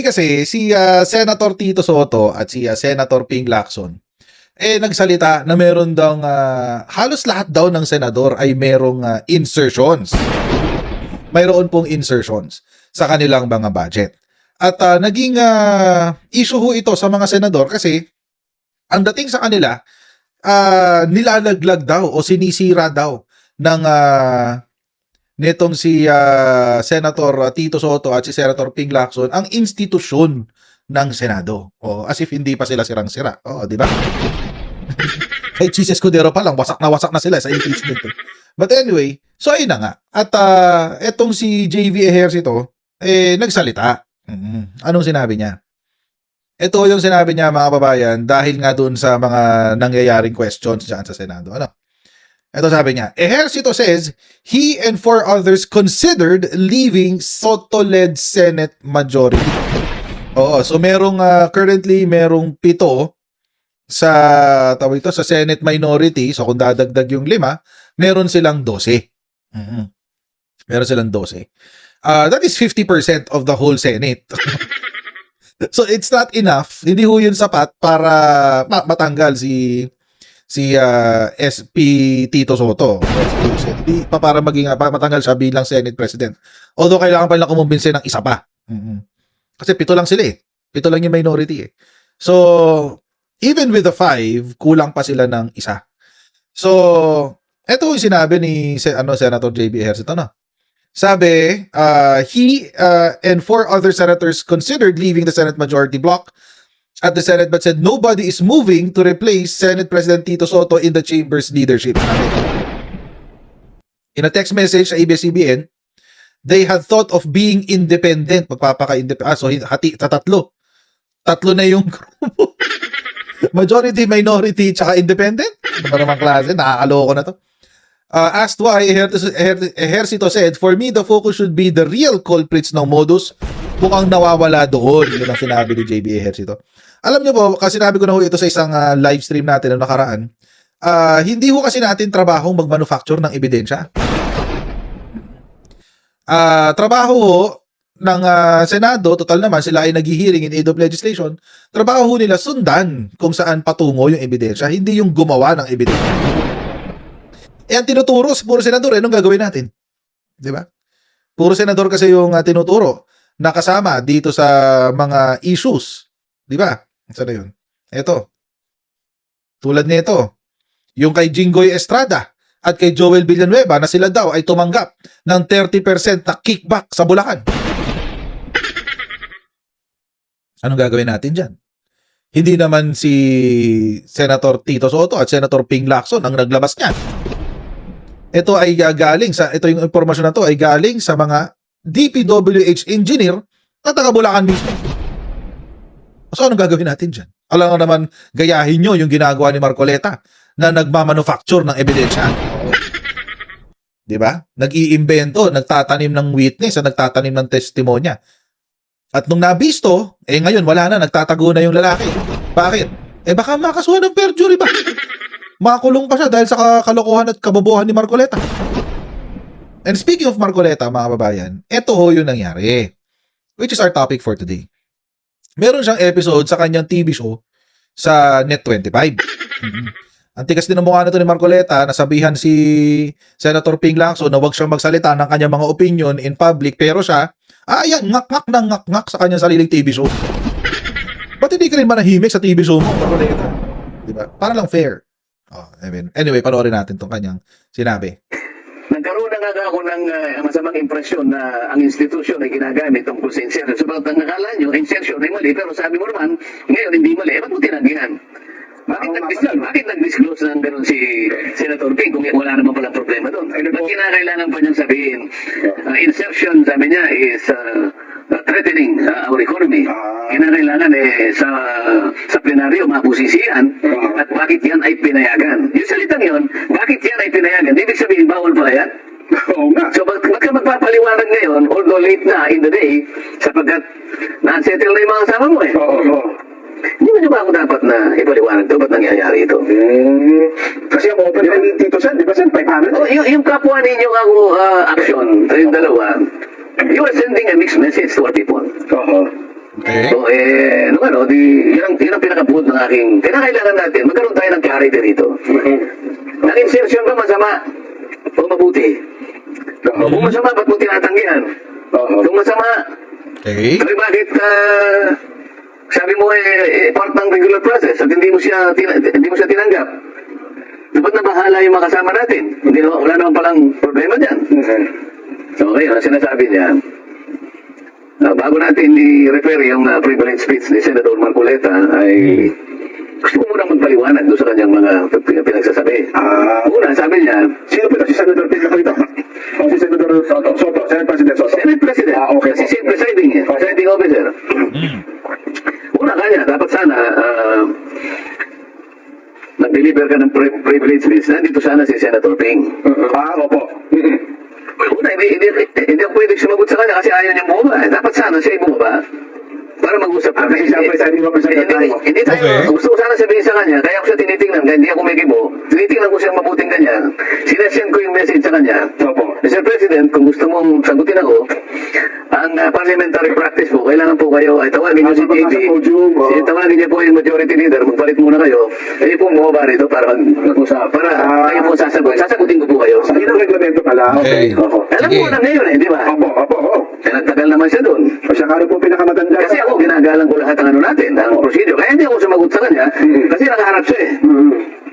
Recently kasi si Senator Tito Soto at si Senator Ping Lacson nagsalita na meron daw halos lahat daw ng senador ay merong insertions. Mayroon pong insertions sa kanilang mga budget. At naging issue ho ito sa mga senador kasi ang dating sa kanila nilalaglag daw o sinisira daw ng netong si Senator Tito Soto at si Senator Ping Lacson ang institusyon ng Senado. O as if hindi pa sila sirang-sira. O, di ba? Kay Jesus Escudero pa lang, wasak na sila sa impeachment. But anyway, so ayun na nga. At etong si JV Ejercito, nagsalita. Anong sinabi niya? Ito yung sinabi niya mga babayan dahil nga dun sa mga nangyayaring questions dyan sa Senado. Ano? Ito sabi niya, Ejercito says he and 4 others considered leaving Soto-led Senate majority. Oo, so currently merong 7 sa sa Senate minority. So kung dadagdag yung 5, meron silang 12. Meron silang 12. That is 50% of the whole Senate. So it's not enough. Hindi ho yun sapat para matanggal si SP Tito Soto. Hindi pa para maging matanggal siya bilang Senate President. Although kailangan pa nila kumumbinse ng isa pa. Kasi 7 lang sila 7 lang yung minority So, even with the 5, kulang pa sila ng isa. So, ito yung sinabi ni Senator JB Ejercito, no? Sabi, he and 4 other senators considered leaving the Senate majority block at the Senate but said nobody is moving to replace Senate President Tito Soto in the chamber's leadership. In a text message sa ABS-CBN, they had thought of being independent. Magpapaka-independent. So, hati sa 3. 3 na yung grupo. Majority, minority, tsaka independent. Ano naman klase? Nakakaloko na to. Asked why, Ejercito said, for me, the focus should be the real culprits ng modus. Mukhang nawawala doon. Yun ang sinabi ni JB Ejercito. Alam niyo po, kasi sinabi ko na ho ito sa isang live stream natin na nakaraan, hindi ho kasi natin trabahong mag-manufacture ng ebidensya. Trabaho ho ng Senado, total naman, sila ay nag-hearing in aid of legislation, trabaho ho nila sundan kung saan patungo yung ebidensya, hindi yung gumawa ng ebidensya. Ang tinuturo sa puro senador, anong gagawin natin? Di ba? Puro senador kasi yung tinuturo na kasama dito sa mga issues. Di ba? Saan na yun? Ito. Tulad nito. Yung kay Jinggoy Estrada at kay Joel Villanueva na sila daw ay tumanggap ng 30% na kickback sa Bulacan. Anong gagawin natin dyan? Hindi naman si Senator Tito Soto at Senator Ping Lacson ang naglabas niyan. Ito ay galing ito yung impormasyon na to ay galing sa mga DPWH engineer na taga Bulacan mismo. So anong gagawin natin dyan? Alam nga naman, gayahin nyo yung ginagawa ni Marcoleta na nagmamanufacture ng ebidensya. Diba? Nag-iimbento, nagtatanim ng witness, nagtatanim ng testimonya. At nung nabisto, ngayon wala na, nagtatago na yung lalaki. Bakit? Baka makasuhan ng perjury ba? Makulong pa siya dahil sa kalokohan at kabobohan ni Marcoleta. And speaking of Marcoleta, mga kababayan, ito ho yung nangyari. Which is our topic for today. Meron siyang episode sa kanyang TV show sa Net25. Ang tigas din ng mukha nito ni Marcoleta, nasabihan si Senator Ping Lacson na huwag siyang magsalita ng kanyang mga opinion in public, pero siya, ayan, ngak-ngak sa kanyang sariling TV show. Ba't hindi ka rin manahimik sa TV show mo, Marcoleta? Diba? Para lang fair. Anyway, panoorin natin itong kanyang sinabi. Nagkaroon na nga ako ng masamang impresyon na ang institusyon ay ginagamit tungkol sa insertion. So, ang nakala nyo, insertion ay mali, pero sabi mo naman, ngayon hindi mali. Ba't mo tinanggihan? Bakit nag-disclose ng gano'n si Senator Ping kung wala naman palang problema doon? Ba't kinakailangan pa niyang sabihin? Insertion, sabi niya, is threatening our economy. Kinakailangan sa plenaryo mabusisian at bakit yan ay pinayagan. Yung salitang yun, bakit yan ay pinayagan? Ibig sabihin, bawal pala yan? Oo nga. So, ba't ka magpapaliwanag ngayon, although late na in the day, sapagkat na-unsettle na yung mga kasama mo Oo. Hindi mo ba ako dapat na ipaliwanag ito? Ba't nangyayari ito? Kasi ang open pa ni Tito San, di ba San? 500? Oh, yung kapwa ninyo ako action, yung dalawa, you are sending a mixed message to our people. Okay. So, yun ang pinakabuod ng aking, kinakailangan natin, magkaroon tayo ng clarity rito. Ang insertion ba masama o mabuti? Kung masama, ba't mo tinatanggihan? Kung masama, Okay. bakit sabi mo part ng regular process at hindi mo siya tinanggap? Dapat na bahala yung mga kasama natin. Wala naman palang problema dyan. So, okay, ang sinasabi niya, bago natin i-refer yung privilege speech ni Senator Marcoleta ay gusto ko munang magpaliwanag doon sa kanyang mga pinagsasabi. Una, sabi niya, Sino po ito? Si Senator Ping Lacson? O si Senator Soto? Senate President Soto? Senate President, Okay. kasi siya presiding officer. Una kanya, dapat sana nag-deliver ka ng privilege speech. Nandito sana si Senator Ping. Opo. Una, hindi ako pwede sumagot sa kanya kasi ayaw niya bumaba. Dapat sana siya bumaba para mag-usap kami. Kasi siya presiding officer na tayo. Hindi tayo, Okay. gusto ko sana sabihin sa kanya, kaya ako siya tinitingnan, kaya hindi ako may gibo. Tinitingnan ko siya mabuting ganyan. Sinasend ko yung message sa kanya. Opo. Mr. President, kung gusto mong sagutin ako, ang parliamentary practice po, kailangan po kayo, ay tawagin niyo si Sa JB, podium, tawagin niyo po yung majority leader, magpalit muna kayo, kayo po bumaba rito para kayo po sasagot. Sasagutin ko po kayo. Yun ang reglamento pala. Okay. Opo. Alam mo na ngayon di ba? Opo. Nagtagal naman siya doon. O siya nga rin po pinakamatanda. Kasi ako, ginagalang ko lahat ng ano natin, ang procedure. Kaya hindi ako sumagot sa kanya, kasi nakaharap siya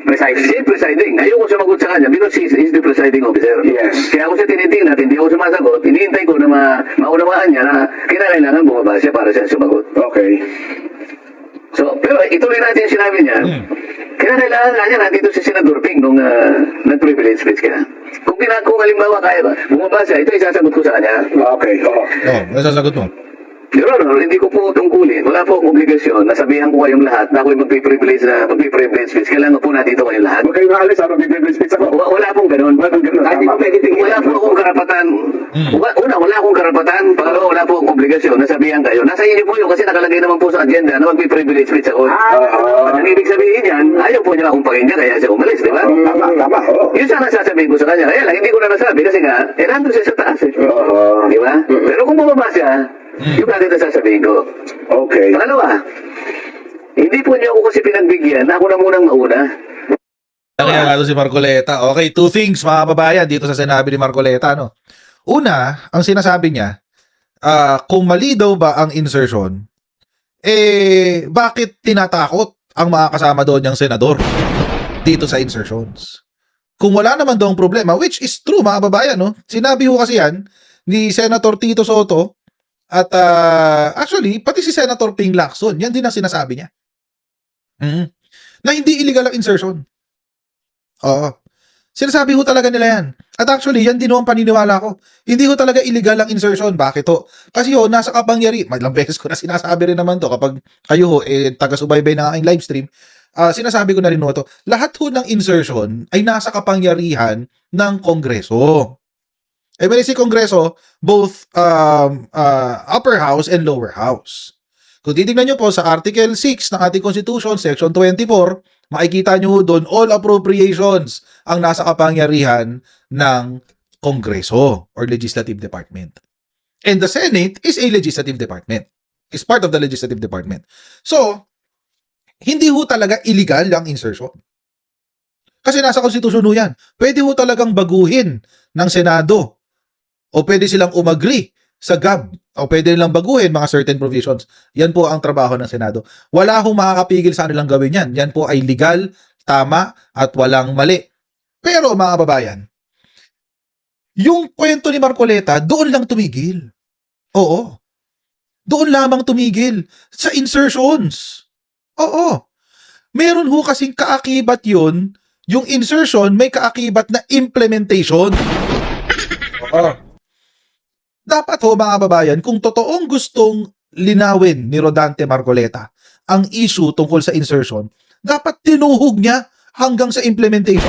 Presiding. Siya presiding. Ayoko sumagot sa kanya because he's the presiding officer. Yes. Kaya ako siya tinitingnan, hindi ako sumasagot. Hinihintay ko na maunawaan niya na kinakailangan bumaba siya para siya sumagot. Okay. So, pero ituloy natin yung sinabi niya. Kinakailangan nga niya nandito si Senador Ping nung nag-privilege speech ka. Kung halimbawa kaya ba, bumaba siya, ito isasagot ko sa kanya. Okay. Oo. Nasasagot mo. Your Honor, hindi ko po tungkulin. Wala po akong obligasyon na sabihan ko kayong lahat na ako'y magpiprivilege speech. Kailangan po nandito kayong lahat. Huwag kayong maalis ha. Mag-privilege speech ako. Wala pong ganun. Walang ganun. Tama. Wala po akong karapatan. Wala akong karapatan. Pangalawa, wala po akong obligasyon na sabihan kayo. Nasa inyo po yun kasi nakalagay naman po sa agenda na magpiprivilege speech ako. Ang ibig sabihin yan, ayaw po niya akong pakinggan kaya siya umalis, di ba? Tama. Oo. Yun sana sasabihin ko sa kanya. Kaya lang, hindi ko na nasabi kasi nga, nandun siya sa taas Oo. Di ba? Pero kung bumaba siya, yung agad na sasabihin ko. Okay. Pangalawa, hindi po niyo ako kasi pinagbigyan na ako na munang mauna. Kaya nga si Marcoleta. Okay, two things mga kababayan dito sa sinabi ni Marcoleta. No? Una, ang sinasabi niya, kung mali daw ba ang insertion, bakit tinatakot ang mga kasama doon niyang senador dito sa insertions? Kung wala naman daw ang problema, which is true mga kababayan, no? Sinabi ho kasi yan ni Senator Tito Soto at actually, pati si Senator Ping Lacson, yan din ang sinasabi niya. Na hindi illegal ang insertion. Oo. Sinasabi ho talaga nila yan. At actually, yan din ho ang paniniwala ko. Hindi ho talaga illegal ang insertion. Bakit ho? Kasi ho, nasa kapangyarihan, ilang beses ko na sinasabi rin naman to kapag kayo ho, taga-subaybay ng aking live stream, sinasabi ko na rin ho to, lahat ho ng insertion ay nasa kapangyarihan ng Kongreso. When I say Kongreso, both upper house and lower house. Kung titignan nyo po sa Article 6 ng ating Constitution, Section 24, makikita nyo doon all appropriations ang nasa kapangyarihan ng Kongreso or Legislative Department. And the Senate is a legislative department. Is part of the legislative department. So, hindi ho talaga illegal ang insertion. Kasi nasa Constitution ho yan. Pwede ho talagang baguhin ng Senado. O pwede silang umagree sa GAB. O pwede nilang baguhin mga certain provisions. Yan po ang trabaho ng Senado. Wala hong makakapigil sa nilang gawin yan. Yan po ay legal, tama, at walang mali. Pero mga kababayan, yung kwento ni Marcoleta, doon lang tumigil. Oo. Doon lamang tumigil. Sa insertions. Oo. Meron ho kasing kaakibat yun. Yung insertion, may kaakibat na implementation. Oo. Dapat ho mga kababayan, kung totoong gustong linawin ni Rodante Marcoleta ang issue tungkol sa insertion, dapat tinuhog niya hanggang sa implementation.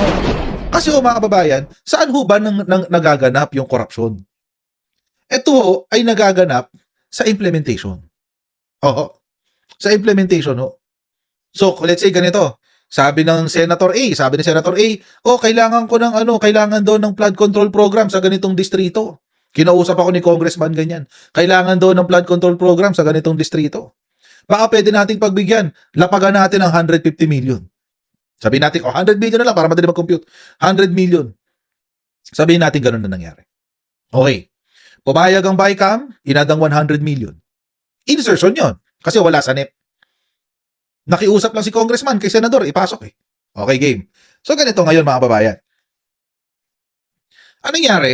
Kasi ho mga kababayan, saan ho ba nagaganap yung korupsyon? Ito ho ay nagaganap sa implementation. Oo. Sa implementation ho. So, let's say ganito. Sabi ni Senator A, kailangan ko ng kailangan daw ng flood control program sa ganitong distrito. Kinausap ako ni congressman ganyan. Kailangan daw ng flood control program sa ganitong distrito. Baka pwede nating pagbigyan. Lapagan natin ang 150 million. Sabihin natin, 100 million na lang para madali mag-compute. 100 million. Sabihin natin ganun na nangyari. Okay. Pumayag ang BICAM, inadang 100 million. Insertion yon kasi wala sa NEP. Nakiusap lang si congressman kay senador, ipasok eh. Okay, game. So ganito ngayon mga babayan. Anong nangyari?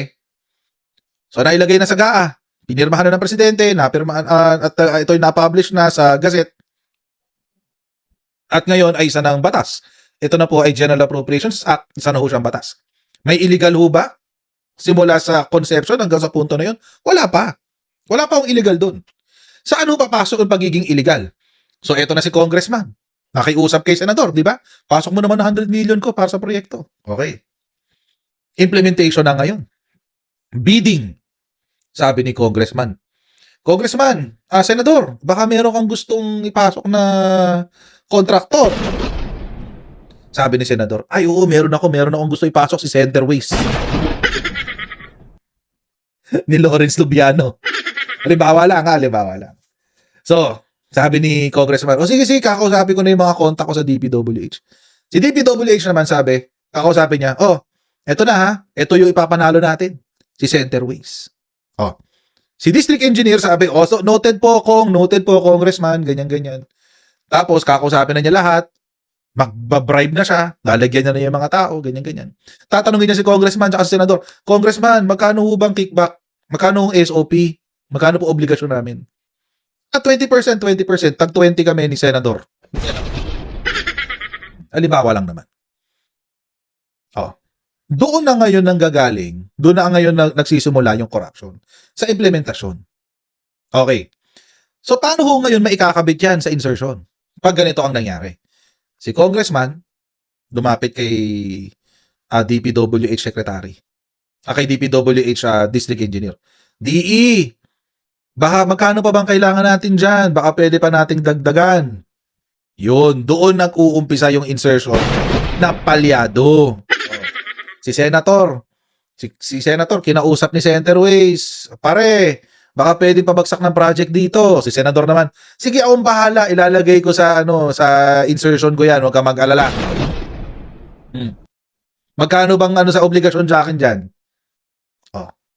So nailagay na sa GAA. Pinirmahan na ng presidente, ito'y na-publish na sa Gazette. At ngayon ay isa ng batas. Ito na po ay General Appropriations Act, isa na ho siyang batas. May illegal ho ba? Simula sa conception hanggang sa punto na yun? Wala pa. Wala pa akong illegal dun. Saan ho papasok ang pagiging illegal? So ito na si congressman. Nakiusap kay senador, di ba? Pasok mo naman ng 100 million ko para sa proyekto. Okay. Implementation na ngayon. Bidding. Sabi ni congressman. Congressman, senador, baka meron kang gustong ipasok na kontraktor. Sabi ni senador, ay oo, meron akong gusto ipasok si Centerways. Ni Lawrence Lubiano. Halimbawa lang. So, sabi ni congressman, sige, kakausapin ko na yung mga kontak ko sa DPWH. Si DPWH naman sabi, kakausapin niya, eto na ha, eto yung ipapanalo natin, si Centerways. Si district engineer sabi, so noted po congressman, ganyan. Tapos, kakausapin na niya lahat, magbabribe na siya, lalagyan na yung mga tao, ganyan. Tatanungin niya si congressman at si senador, congressman, magkano ho bang kickback? Magkano ang SOP? Magkano po obligasyon namin? At 20%, tag 20 kami ni senador. Halimbawa lang naman. Doon na ngayon doon na ngayon nagsisimula yung corruption sa implementasyon. Okay. So, paano ho ngayon maikakabit yan sa insertion? Pag ganito ang nangyari. Si congressman, lumapit kay DPWH secretary. Kay DPWH district engineer. DE, baka magkano pa bang kailangan natin dyan? Baka pwede pa nating dagdagan. Yun, doon nag-uumpisa yung insertion na palyado. Si Senator, kinausap ni Centerways, pare, baka pwede pabagsak ng project dito. Si Senador naman, sige, akong bahala, ilalagay ko sa insertion ko yan, huwag ka mag-alala. Magkano bang sa obligasyon sa akin dyan?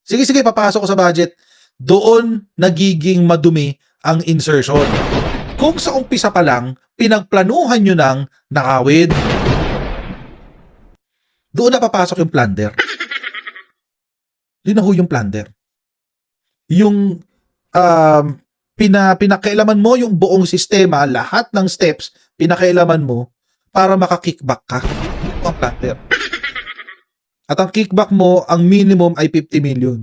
Sige, papasok ko sa budget. Doon nagiging madumi ang insertion. Kung sa umpisa pa lang, pinagplanuhan nyo ng nakawid. Doon na papasok yung plunder. Yun na ho yung plunder. Yung pinakailaman mo yung buong sistema, lahat ng steps, pinakailaman mo para makakickback ka. Yun ang plunder. At ang kickback mo, ang minimum ay 50 million.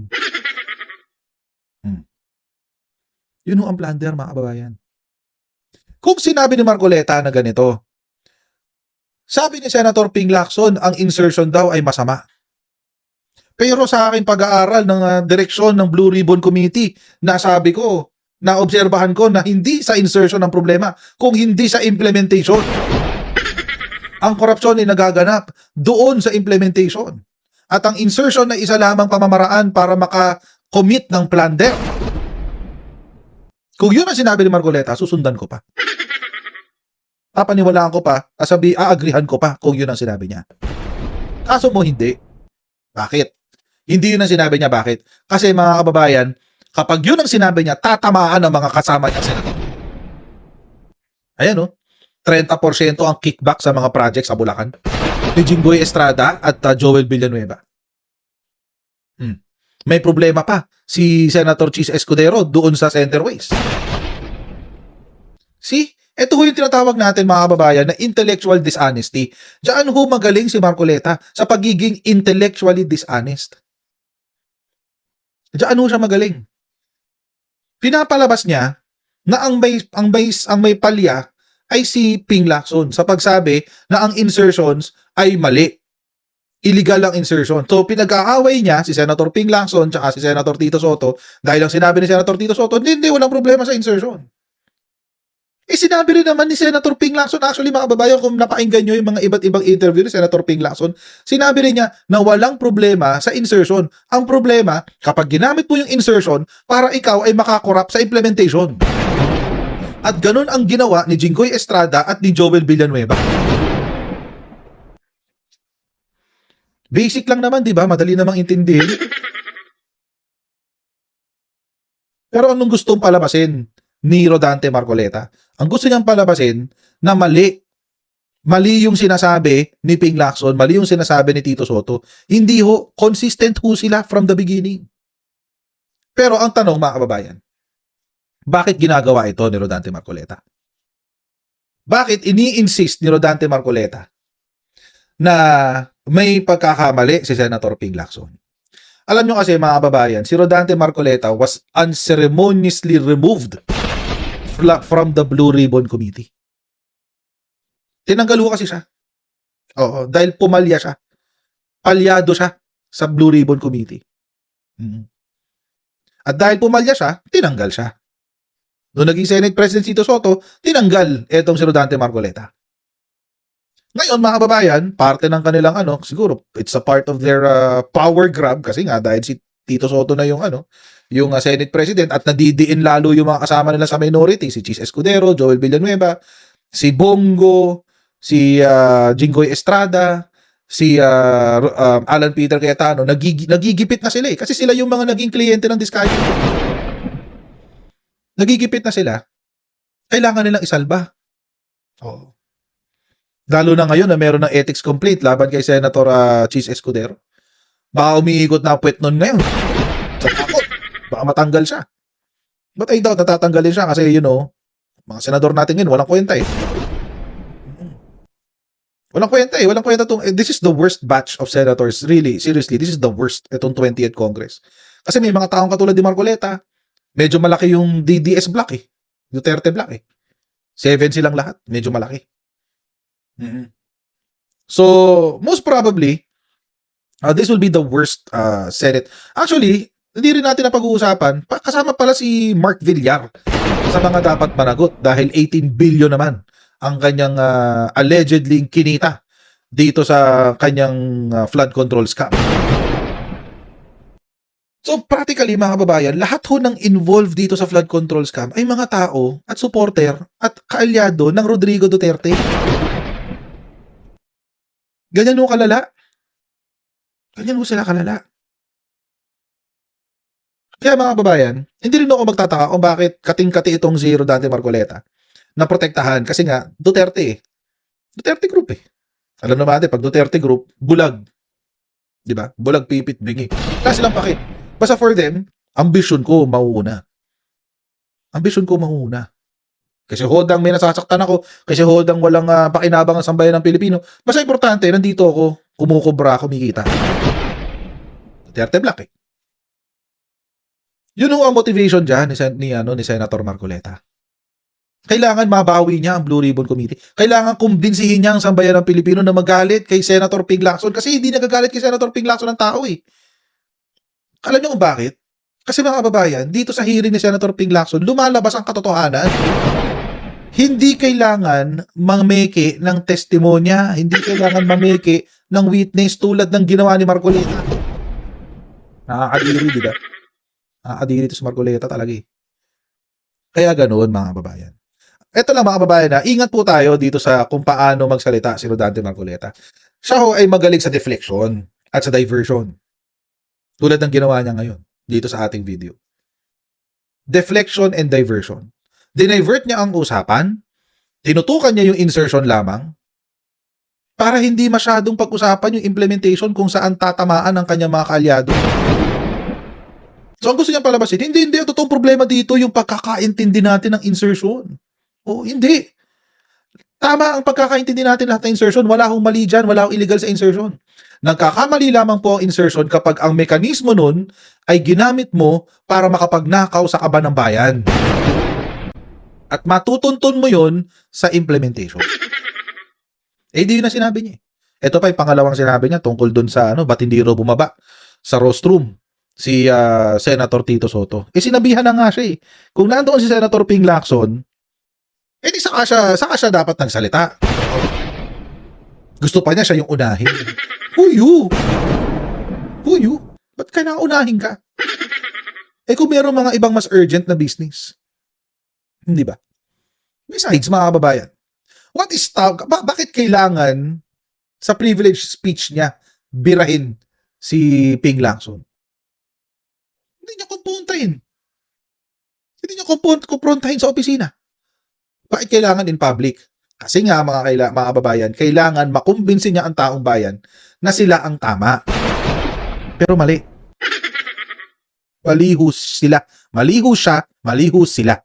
Yun ang plunder, mga kababayan. Kung sinabi ni Marcoleta na ganito, sabi ni Senator Ping Lacson, ang insertion daw ay masama. Pero sa aking pag-aaral ng direksyon ng Blue Ribbon Committee, nasabi ko, naobserbahan ko na hindi sa insertion ang problema, kung hindi sa implementation. Ang korupsyon ay nagaganap doon sa implementation. At ang insertion ay isa lamang pamamaraan para maka-commit ng plunder. Kung yun ang sinabi ni Marcoleta, susundan ko pa. Papaniwalaan ko pa, aagrihan ko pa kung yun ang sinabi niya. Kaso mo hindi. Bakit? Hindi yun ang sinabi niya. Bakit? Kasi mga kababayan, kapag yun ang sinabi niya, tatamaan ang mga kasama niya sila. Ayan 30% ang kickback sa mga project sa Bulacan. Ni Jinggoy Estrada at Joel Villanueva. May problema pa si Senator Chis Escudero doon sa Centerways. See? Ito ho yung tinatawag natin mga kababayan na intellectual dishonesty. Diyan ho magaling si Marcoleta sa pagiging intellectually dishonest. Diyan ho siya magaling. Pinapalabas niya na ang may palya ay si Ping Lacson sa pagsabi na ang insertions ay mali. Illegal ang insertion. So pinag-aaway niya si Senator Ping Lacson at si Senator Tito Soto dahil ang sinabi ni Senator Tito Soto, hindi, walang problema sa insertion. Sinabi rin naman ni Senator Ping Lacson, actually mga kababayan, kung napakinggan nyo yung mga iba't ibang interview ni Senator Ping Lacson, sinabi rin niya na walang problema sa insertion. Ang problema, kapag ginamit mo yung insertion para ikaw ay makakorap sa implementation. At ganun ang ginawa ni Jinggoy Estrada at ni Joel Villanueva. Basic lang naman, di ba? Madali namang intindihin. Pero anong gustong palabasin ni Rodante Marcoleta? Ang gusto niyang palabasin na mali. Mali yung sinasabi ni Ping Lacson, mali yung sinasabi ni Tito Soto. Hindi ho, consistent ho sila from the beginning. Pero ang tanong mga kababayan, bakit ginagawa ito ni Rodante Marcoleta? Bakit ini-insist ni Rodante Marcoleta na may pagkakamali si Senator Ping Lacson? Alam nyo kasi mga kababayan, si Rodante Marcoleta was unceremoniously removed from the Blue Ribbon Committee. Tinanggal ho kasi siya. Oo, dahil pumalya siya. Palyado siya sa Blue Ribbon Committee. At dahil pumalya siya, tinanggal siya. Noong naging Senate President Tito Soto, tinanggal etong si Rodante Marcoleta. Ngayon mga kababayan, parte ng kanilang siguro it's a part of their power grab kasi nga dahil si Tito Soto na yung Senate President at nadidiin lalo yung mga kasama nila sa minority, si Chis Escudero, Joel Villanueva, si Bongo, si Jinggoy Estrada, si Alan Peter Cayetano, nagigipit na sila kasi sila yung mga naging kliyente ng Diskaya. Nagigipit na sila. Kailangan nilang isalba. Oo. Lalo na ngayon na meron ng ethics complaint laban kay Senator Chis Escudero. Baka umiikot na puwet nun ngayon. Sa takot. Baka matanggal siya. But I doubt natatanggalin siya kasi mga senador natin ngayon walang kwenta eh. Walang kwenta eh. Walang kwenta this is the worst batch of senators. Really, seriously, this is the worst itong 20th Congress. Kasi may mga taong katulad ni Marcoleta, medyo malaki yung DDS block eh. Duterte block eh. 7 silang lahat. Medyo malaki. So, most probably, this will be the worst Senate. Actually, hindi rin natin napag-uusapan. Kasama pala si Mark Villar sa mga dapat managot dahil 18 billion naman ang kanyang allegedly kinita dito sa kanyang flood control scam. So practically mga kababayan, lahat ho ng involved dito sa flood control scam ay mga tao at supporter at kaalyado ng Rodrigo Duterte. Ganyan ho kalala. Ganyan ho sila kalala. Kaya mga kababayan, hindi rin ako magtataka kung bakit kating-kati itong si Rodante Marcoleta na protektahan kasi nga Duterte eh. Duterte group eh. Alam naman natin, pag Duterte group, bulag. Diba? Bulag, pipit, bingi. Wala silang pakit. Basta for them, ambisyon ko mauuna. Ambisyon ko mauuna. Kasi hodang may nasasaktan ako, kasi hodang walang pakinabang ang sambayan ng Pilipino. Basta importante, nandito ako, kumukubra, kumikita. Duterte Black eh. Yun ang motivation dyan ni Senator Marcoleta. Kailangan mabawi niya ang Blue Ribbon Committee. Kailangan kumbinsihin niya ang sambayan ng Pilipino na magalit kay Senator Ping Lacson kasi hindi nagagalit kay Senator Ping Lacson ng tao eh. Alam niyo kung bakit? Kasi mga kababayan, dito sa hearing ni Senator Ping Lacson, lumalabas ang katotohanan. Hindi kailangan mameke ng testimonya, hindi kailangan mameke ng witness tulad ng ginawa ni Marcoleta. Nakakadiri, di ba? Nakakadiri ito si Marcoleta talaga eh. Kaya ganoon mga kababayan. Ito lang mga kababayan na, ingat po tayo dito sa kung paano magsalita si Rodante Marcoleta. Siya ho ay magaling sa deflection at sa diversion. Tulad ng ginawa niya ngayon dito sa ating video. Deflection and diversion. Dinivert niya ang usapan, tinutukan niya yung insertion lamang, para hindi masyadong pag-usapan yung implementation kung saan tatamaan ang kanyang mga kaalyado. So ang gusto niya palabasin, hindi, ang totoong problema dito yung pagkakaintindi natin ng insertion. O hindi. Tama ang pagkakaintindi natin lahat ng insertion, wala hong mali dyan, wala hong illegal sa insertion. Nagkakamali lamang po ang insertion kapag ang mekanismo nun ay ginamit mo para makapagnakaw sa kaban ng bayan. At matutuntun mo yon sa implementation. Di yun na sinabi niya. Ito pa yung pangalawang sinabi niya tungkol dun sa ba't hindi raw bumaba sa rostrum si Senator Tito Soto. Sinabihan na nga siya eh. Kung nandoon si Senator Ping Lacson, Eh di saka siya dapat nagsalita. Gusto pa niya siya yung unahin. Who you? Who you? Ba't kailangan unahin ka? Eh kung meron mga ibang mas urgent na business. Hindi ba? Besides, mga kababayan, bakit kailangan sa privilege speech niya birahin si Ping Lacson? Hindi niya kumpuntahin. Hindi niya kumprontahin sa opisina. Bakit kailangan in public? Kasi nga mga kababayan, kailangan makumbinsin niya ang taong bayan na sila ang tama. Pero mali. Maliho sila. Maliho siya, maliho sila.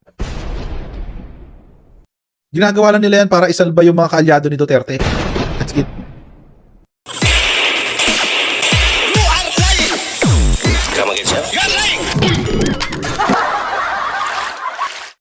Ginagawa lang nila yan para isalba yung mga kaalyado ni Duterte. That's it.